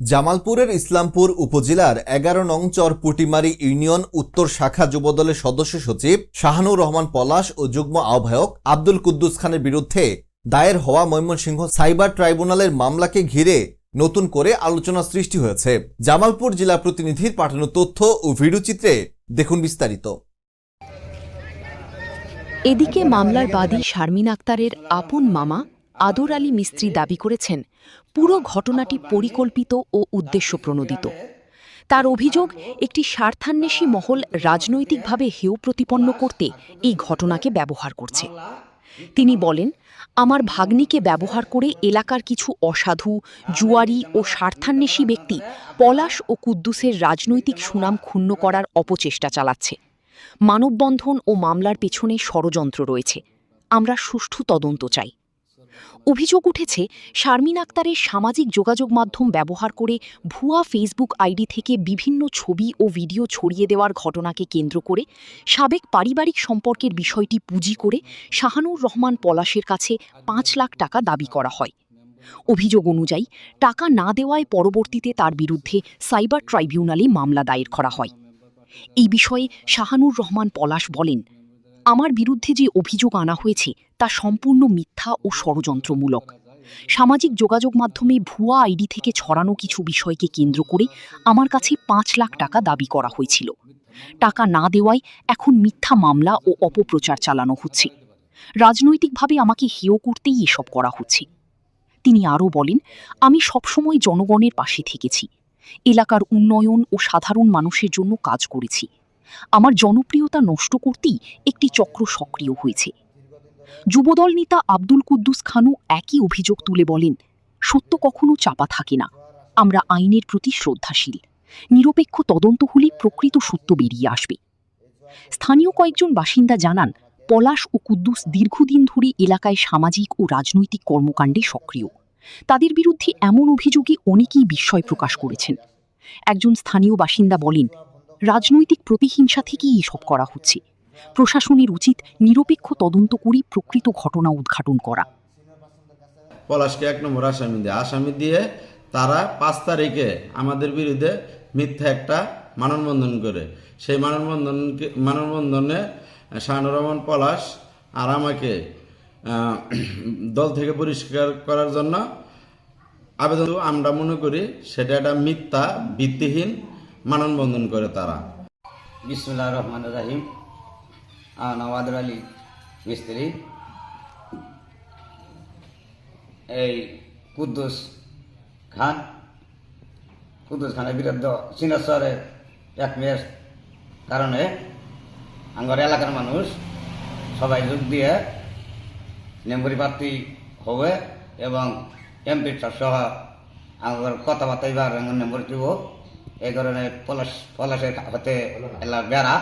জামালপুরের ইসলামপুর উপজেলার ১১ নং চর পুটিমারি ইউনিয়ন উত্তর শাখা যুবদলের সদস্য সচিব শাহানুর রহমান পলাশ ও যুগ্ম আহ্বায়ক আব্দুল কুদ্দুস খানের বিরুদ্ধে দায়ের হওয়া ময়মনসিংহ সাইবার ট্রাইব্যুনালের মামলাকে ঘিরে নতুন করে আলোচনা সৃষ্টি হয়েছে। জামালপুর জেলা প্রতিনিধির পাঠানো তথ্য ও ভিডিওচিত্রে দেখুন বিস্তারিত। এদিকে মামলার বাদী শারমিন আক্তারের আপন মামা আদর আলী মিস্ত্রি দাবি করেছেন, পুরো ঘটনাটি পরিকল্পিত ও উদ্দেশ্যপ্রণোদিত। তার অভিযোগ, একটি স্বার্থান্বেষী মহল রাজনৈতিকভাবে হেয় প্রতিপন্ন করতে এই ঘটনাকে ব্যবহার করছে। তিনি বলেন, আমার ভাগ্নিকে ব্যবহার করে এলাকার কিছু অসাধু, জুয়ারি ও স্বার্থান্বেষী ব্যক্তি পলাশ ও কুদ্দুসের রাজনৈতিক সুনাম ক্ষুণ্ণ করার অপচেষ্টা চালাচ্ছে। মানববন্ধন ও মামলার পেছনে ষড়যন্ত্র রয়েছে। আমরা সুষ্ঠু তদন্ত চাই। অভিযোগ উঠেছে, শারমিন আক্তারের সামাজিক যোগাযোগ মাধ্যম ব্যবহার করে ভুয়া ফেসবুক আইডি থেকে বিভিন্ন ছবি ও ভিডিও ছড়িয়ে দেওয়ার ঘটনাকে কেন্দ্র করে সাবেক পারিবারিক সম্পর্কের বিষয়টি পুঁজি করে শাহানুর রহমান পলাশের কাছে ৫ লাখ টাকা দাবি করা হয়। অভিযোগ অনুযায়ী টাকা না দেওয়ায় পরবর্তীতে তার বিরুদ্ধে সাইবার ট্রাইব্যুনালে মামলা দায়ের করা হয়। এই বিষয়ে শাহানুর রহমান পলাশ বলেন, আমার বিরুদ্ধে যে অভিযোগ আনা হয়েছে তা সম্পূর্ণ মিথ্যা ও ষড়যন্ত্রমূলক। সামাজিক যোগাযোগ মাধ্যমে ভুয়া আইডি থেকে ছড়ানো কিছু বিষয়কে কেন্দ্র করে আমার কাছে ৫ লাখ টাকা দাবি করা হয়েছিল। টাকা না দেওয়ায় এখন মিথ্যা মামলা ও অপপ্রচার চালানো হচ্ছে। রাজনৈতিকভাবে আমাকে হেয় করতেই এসব করা হচ্ছে। তিনি আরও বলেন, আমি সবসময় জনগণের পাশে থেকেছি, এলাকার উন্নয়ন ও সাধারণ মানুষের জন্য কাজ করেছি। আমার জনপ্রিয়তা নষ্ট করতেই একটি চক্র সক্রিয় হয়েছে। যুবদল নেতা আব্দুল কুদ্দুস খানও একই অভিযোগ তুলে বলেন, সত্য কখনো চাপা থাকে না। আমরা আইনের প্রতি শ্রদ্ধাশীল। নিরপেক্ষ তদন্ত হলে প্রকৃত সত্য বেরিয়ে আসবে। স্থানীয় কয়েকজন বাসিন্দা জানান, পলাশ ও কুদ্দুস দীর্ঘদিন ধরে এলাকায় সামাজিক ও রাজনৈতিক কর্মকাণ্ডে সক্রিয়। তাদের বিরুদ্ধে এমন অভিযোগে অনেকেই বিস্ময় প্রকাশ করেছেন। একজন স্থানীয় বাসিন্দা বলেন, রাজনৈতিক প্রতিহিংসা থেকেই এসব করা হচ্ছে। প্রশাসনের উচিত নিরপেক্ষ তদন্ত করে প্রকৃত ঘটনা উদ্ঘাটন করা। পলাশকে ১ নম্বর আসামি দিয়ে তারা ৫ তারিখে আমাদের বিরুদ্ধে মিথ্যা একটা মানববন্ধন করে, সেই মানববন্ধনে শাহানুর রহমান পলাশ আর আমাকে দল থেকে পরিষ্কার করার জন্য আবেদন। আমরা মনে করি সেটা একটা মিথ্যা ভিত্তিহীন মানববন্ধন করে তারা। বিসমিল্লাহির রহমানির রহিম। আদর আলী মিস্ত্রি, এই কুদ্দুস খানের বিরুদ্ধে সিনেশ্বরের এক মেয়ের কারণে আমার এলাকার মানুষ সবাই যোগ দিয়ে মেম্বরি প্রার্থী হবে এবং এমপি সহ আমার কথাবার্তা এবার মেম্বর দিব। এই কারণে পলাশের হাতে এলা বেড়া